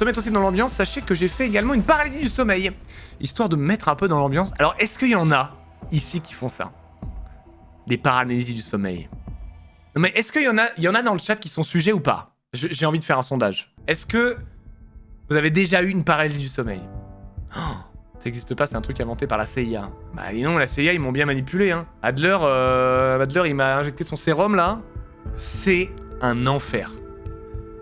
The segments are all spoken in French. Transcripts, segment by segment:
se mettre aussi dans l'ambiance, sachez que j'ai fait également une paralysie du sommeil, histoire de me mettre un peu dans l'ambiance. Alors, est-ce qu'il y en a ici qui font ça? Des paralysies du sommeil. Non mais est-ce qu'il y en a dans le chat qui sont sujets ou pas? J'ai envie de faire un sondage. Est-ce que vous avez déjà eu une paralysie du sommeil? Oh, ça n'existe pas, c'est un truc inventé par la CIA. Bah dis non, la CIA, ils m'ont bien manipulé, hein. Adler, il m'a injecté son sérum, là. C'est un enfer.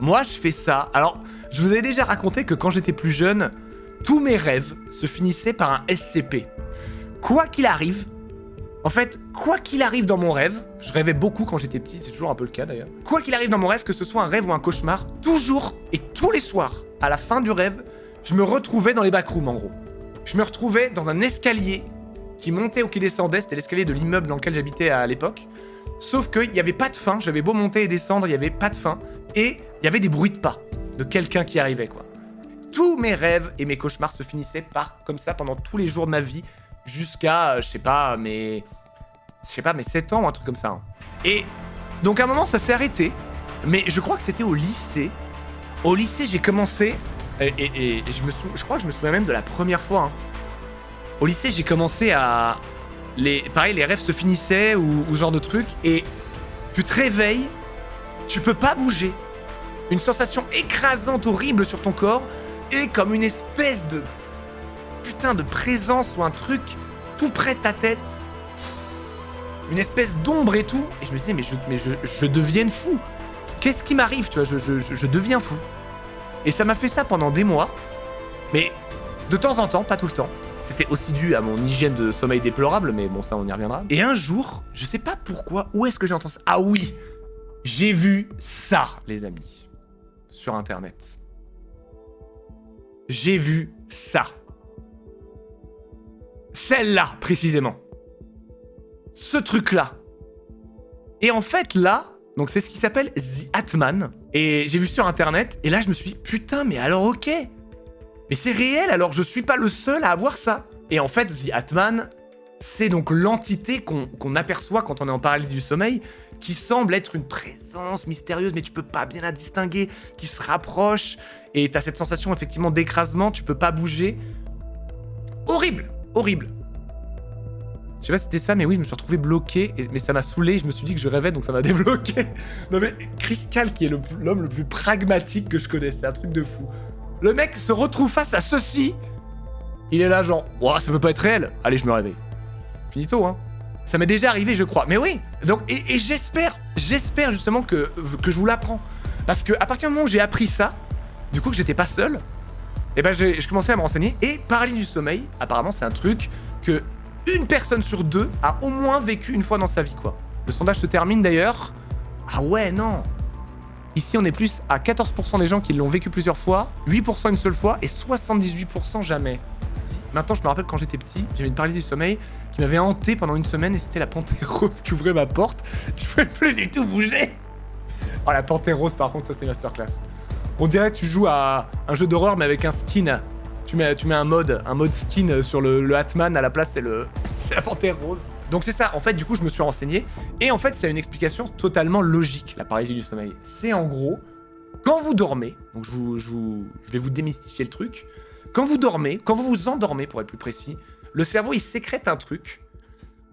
Moi, je fais ça. Alors, je vous avais déjà raconté que quand j'étais plus jeune, tous mes rêves se finissaient par un SCP. Quoi qu'il arrive, en fait, quoi qu'il arrive dans mon rêve, je rêvais beaucoup quand j'étais petit, c'est toujours un peu le cas d'ailleurs. Quoi qu'il arrive dans mon rêve, que ce soit un rêve ou un cauchemar, toujours et tous les soirs, à la fin du rêve, je me retrouvais dans les backrooms en gros. Je me retrouvais dans un escalier qui montait ou qui descendait, c'était l'escalier de l'immeuble dans lequel j'habitais à l'époque. Sauf qu'il n'y avait pas de fin, j'avais beau monter et descendre, il n'y avait pas de fin. Et il y avait des bruits de pas, de quelqu'un qui arrivait quoi. Tous mes rêves et mes cauchemars se finissaient par comme ça pendant tous les jours de ma vie, jusqu'à, je sais pas, mes 7 ans ou un truc comme ça. Hein. Et donc à un moment, ça s'est arrêté. Mais je crois que c'était au lycée. Au lycée, j'ai commencé... Et je crois que je me souviens même de la première fois. Hein. Au lycée, j'ai commencé à... Pareil, les rêves se finissaient ou ce genre de truc. Et tu te réveilles, tu peux pas bouger. Une sensation écrasante, horrible sur ton corps. Et comme une espèce de... putain de présence ou un truc tout près de ta tête. Une espèce d'ombre et tout. Et je me disais, mais je deviens fou. Qu'est-ce qui m'arrive, tu vois, je deviens fou. Et ça m'a fait ça pendant des mois. Mais de temps en temps, pas tout le temps. C'était aussi dû à mon hygiène de sommeil déplorable, mais bon, ça, on y reviendra. Et un jour, je sais pas pourquoi, où est-ce que j'ai entendu ça? Ah oui, j'ai vu ça, les amis, sur Internet. J'ai vu ça. Celle-là, précisément. Ce truc-là. Et en fait, là, donc c'est ce qui s'appelle The Atman. Et j'ai vu sur Internet, et là, je me suis dit, putain, mais alors, ok. Mais c'est réel, alors je suis pas le seul à avoir ça. Et en fait, The Atman, c'est donc l'entité qu'on aperçoit quand on est en paralysie du sommeil, qui semble être une présence mystérieuse, mais tu peux pas bien la distinguer, qui se rapproche, et t'as cette sensation effectivement d'écrasement, tu peux pas bouger. Horrible, horrible. Je sais pas si c'était ça, mais oui, je me suis retrouvé bloqué, mais ça m'a saoulé, je me suis dit que je rêvais, donc ça m'a débloqué. Non mais, Chris Cal, qui est l'homme le plus pragmatique que je connaisse, c'est un truc de fou. Le mec se retrouve face à ceci, il est là genre, ouah, ça peut pas être réel, allez, je me réveille. Finito, hein. Ça m'est déjà arrivé, je crois. Mais oui, donc, et j'espère justement que je vous l'apprends. Parce que à partir du moment où j'ai appris ça, du coup que j'étais pas seul, et ben je commençais à me renseigner, et paralysie du sommeil, apparemment c'est un truc que une personne sur deux a au moins vécu une fois dans sa vie, quoi. Le sondage se termine d'ailleurs. Ah ouais, non. Ici, on est plus à 14% des gens qui l'ont vécu plusieurs fois, 8% une seule fois, et 78% jamais. Maintenant, je me rappelle quand j'étais petit, j'avais une paralysie du sommeil qui m'avait hanté pendant une semaine, et c'était la panthère rose qui ouvrait ma porte. Je pouvais plus du tout bouger. Oh, la panthère rose, par contre, ça c'est masterclass. On dirait que tu joues à un jeu d'horreur, mais avec un skin. Tu mets un mode skin sur le Atman, à la place c'est la panthère rose. Donc c'est ça, en fait du coup je me suis renseigné, et en fait c'est une explication totalement logique, la paralysie du sommeil. C'est en gros, quand vous dormez, donc je vais vous démystifier le truc, quand vous vous endormez pour être plus précis, le cerveau il sécrète un truc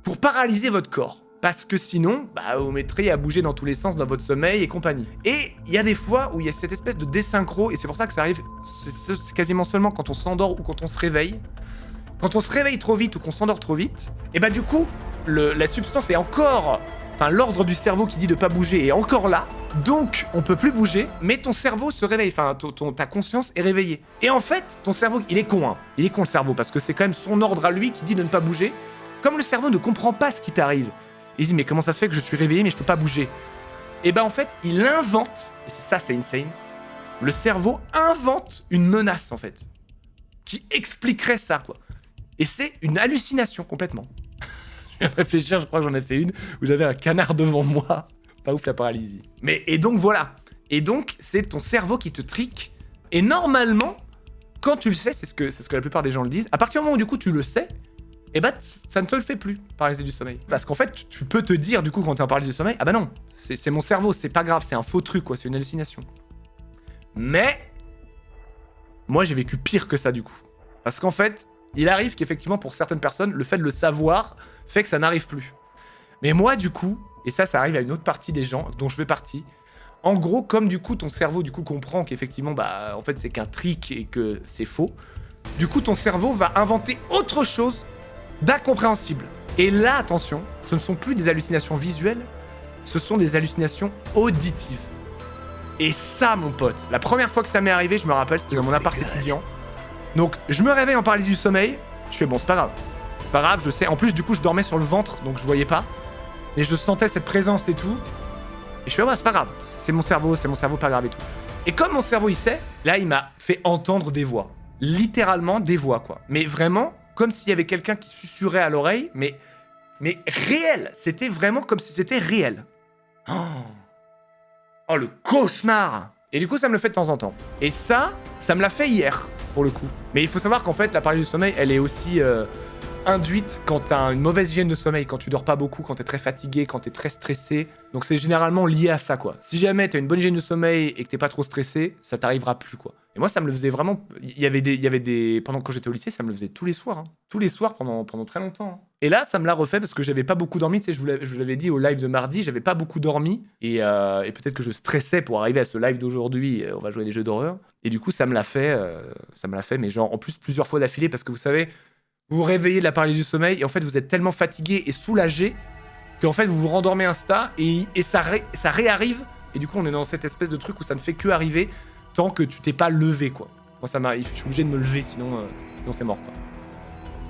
pour paralyser votre corps. Parce que sinon, bah, vous mettriez à bouger dans tous les sens dans votre sommeil et compagnie. Et il y a des fois où il y a cette espèce de désynchro, et c'est pour ça que ça arrive, c'est quasiment seulement quand on s'endort ou quand on se réveille. Quand on se réveille trop vite ou qu'on s'endort trop vite, et bah du coup, la substance est encore... Enfin, l'ordre du cerveau qui dit de pas bouger est encore là, donc on peut plus bouger, mais ton cerveau se réveille, enfin ta conscience est réveillée. Et en fait, ton cerveau, il est con, hein. Il est con le cerveau, parce que c'est quand même son ordre à lui qui dit de ne pas bouger. Comme le cerveau ne comprend pas ce qui t'arrive, il dit mais comment ça se fait que je suis réveillé mais je peux pas bouger? Et bah en fait, il invente, et c'est ça, c'est insane, le cerveau invente une menace en fait, qui expliquerait ça quoi. Et c'est une hallucination complètement. Je viens de réfléchir, je crois que j'en ai fait une où j'avais un canard devant moi. Pas ouf la paralysie. Mais et donc voilà. Et donc c'est ton cerveau qui te trique. Et normalement, quand tu le sais, c'est ce que la plupart des gens le disent, à partir du moment où du coup tu le sais, et bah ça ne te le fait plus, paralysie du sommeil. Parce qu'en fait, tu peux te dire du coup quand t'es en paralysie du sommeil, ah bah non, c'est mon cerveau, c'est pas grave, c'est un faux truc quoi, c'est une hallucination. Mais Moi, j'ai vécu pire que ça, du coup. Parce qu'en fait, il arrive qu'effectivement, pour certaines personnes, le fait de le savoir fait que ça n'arrive plus. Mais moi, du coup, et ça arrive à une autre partie des gens, dont je fais partie, en gros, comme du coup, ton cerveau, du coup, comprend qu'effectivement, bah, en fait, c'est qu'un trick et que c'est faux, du coup, ton cerveau va inventer autre chose d'incompréhensible. Et là, attention, ce ne sont plus des hallucinations visuelles, ce sont des hallucinations auditives. Et ça, mon pote, la première fois que ça m'est arrivé, je me rappelle, c'était dans mon appart étudiant. Donc, je me réveille en paralysie du sommeil, je fais bon, c'est pas grave. C'est pas grave, je sais. En plus, du coup, je dormais sur le ventre, donc je voyais pas. Et je sentais cette présence et tout. Et je fais, ouais, c'est pas grave, c'est mon cerveau, pas grave et tout. Et comme mon cerveau, il sait, là, il m'a fait entendre des voix. Littéralement, des voix, quoi. Mais vraiment, comme s'il y avait quelqu'un qui susurrait à l'oreille, mais réel. C'était vraiment comme si c'était réel. Oh, le cauchemar! Et du coup, ça me le fait de temps en temps. Et ça me l'a fait hier, pour le coup. Mais il faut savoir qu'en fait, la paralysie du sommeil, elle est aussi induite quand t'as une mauvaise hygiène de sommeil, quand tu dors pas beaucoup, quand t'es très fatigué, quand t'es très stressé. Donc c'est généralement lié à ça, quoi. Si jamais t'as une bonne hygiène de sommeil et que t'es pas trop stressé, ça t'arrivera plus, quoi. Et moi, ça me le faisait vraiment... Il y avait des... Pendant que j'étais au lycée, ça me le faisait tous les soirs. Hein. Tous les soirs pendant très longtemps. Hein. Et là, ça me l'a refait parce que j'avais pas beaucoup dormi. Tu sais, je vous l'avais dit au live de mardi, j'avais pas beaucoup dormi. Et peut-être que je stressais pour arriver à ce live d'aujourd'hui. On va jouer des jeux d'horreur. Et du coup, ça me l'a fait, mais genre en plus plusieurs fois d'affilée parce que vous savez... Vous vous réveillez de la paralysie du sommeil et en fait vous êtes tellement fatigué et soulagé qu'en fait vous vous rendormez instant et ça réarrive et du coup on est dans cette espèce de truc où ça ne fait que arriver tant que tu t'es pas levé, quoi. Moi ça m'arrive, je suis obligé de me lever sinon c'est mort, quoi.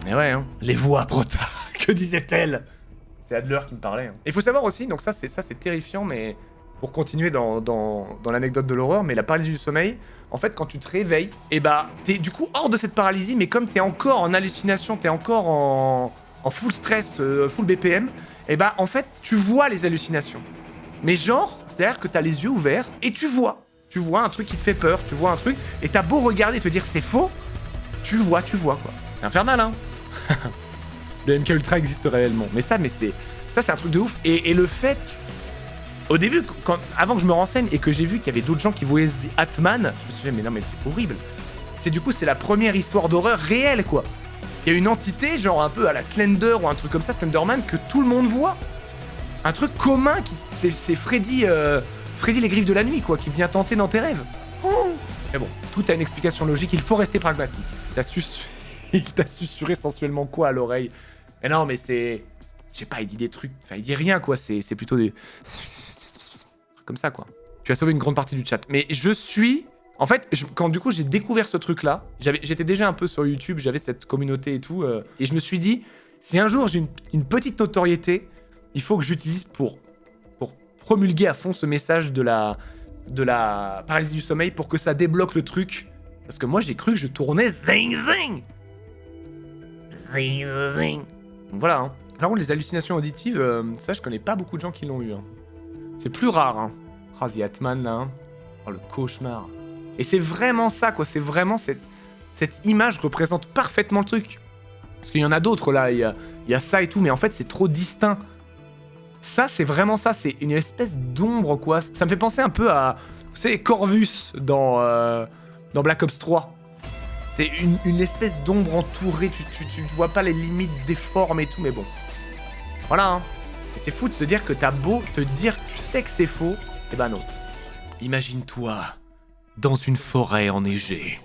Mais ouais, hein. Les voix, Prota, que disait-elle? C'est Adler qui me parlait. Hein. Il faut savoir aussi, donc ça c'est terrifiant, mais pour continuer dans l'anecdote de l'horreur, mais la paralysie du sommeil, en fait, quand tu te réveilles, et bah, t'es du coup hors de cette paralysie, mais comme t'es encore en hallucination, t'es encore en full stress, full BPM, et bah, en fait, tu vois les hallucinations. Mais genre, c'est-à-dire que t'as les yeux ouverts, et tu vois un truc qui te fait peur, tu vois un truc, et t'as beau regarder et te dire c'est faux, tu vois, quoi. C'est infernal, hein. Le MK Ultra existe réellement. Mais c'est un truc de ouf. Et le fait... Au début, avant que je me renseigne et que j'ai vu qu'il y avait d'autres gens qui voyaient The Atman, je me suis dit, mais non, mais c'est horrible. C'est la première histoire d'horreur réelle, quoi. Il y a une entité, genre un peu à la Slender ou un truc comme ça, Slenderman, que tout le monde voit. Un truc commun, c'est Freddy les Griffes de la Nuit, quoi, qui vient tenter dans tes rêves. Mais bon, tout a une explication logique, il faut rester pragmatique. Il t'a susurré sensuellement quoi à l'oreille? Mais non, mais c'est... Je sais pas, il dit des trucs... Enfin, il dit rien, quoi, c'est plutôt des... Comme ça, quoi. Tu as sauvé une grande partie du chat. Mais je suis... En fait, quand du coup j'ai découvert ce truc-là, j'étais déjà un peu sur YouTube, j'avais cette communauté et tout, et je me suis dit, si un jour j'ai une petite notoriété, il faut que j'utilise pour promulguer à fond ce message de la paralysie du sommeil pour que ça débloque le truc. Parce que moi, j'ai cru que je tournais zing zing. Zing zing. Donc voilà, hein. Par contre, les hallucinations auditives, ça, je connais pas beaucoup de gens qui l'ont eu. Hein. C'est plus rare, hein. Ah, The Atman, là. Hein. Oh, le cauchemar. Et c'est vraiment ça, quoi. C'est vraiment cette image représente parfaitement le truc. Parce qu'il y en a d'autres, là. Il y a ça et tout, mais en fait, c'est trop distinct. Ça, c'est vraiment ça. C'est une espèce d'ombre, quoi. Ça me fait penser un peu à, vous savez, Corvus dans Black Ops 3. C'est une espèce d'ombre entourée. Tu vois pas les limites des formes et tout, mais bon. Voilà, hein. Et c'est fou de se dire que t'as beau te dire que tu sais que c'est faux, et ben non. Imagine-toi dans une forêt enneigée.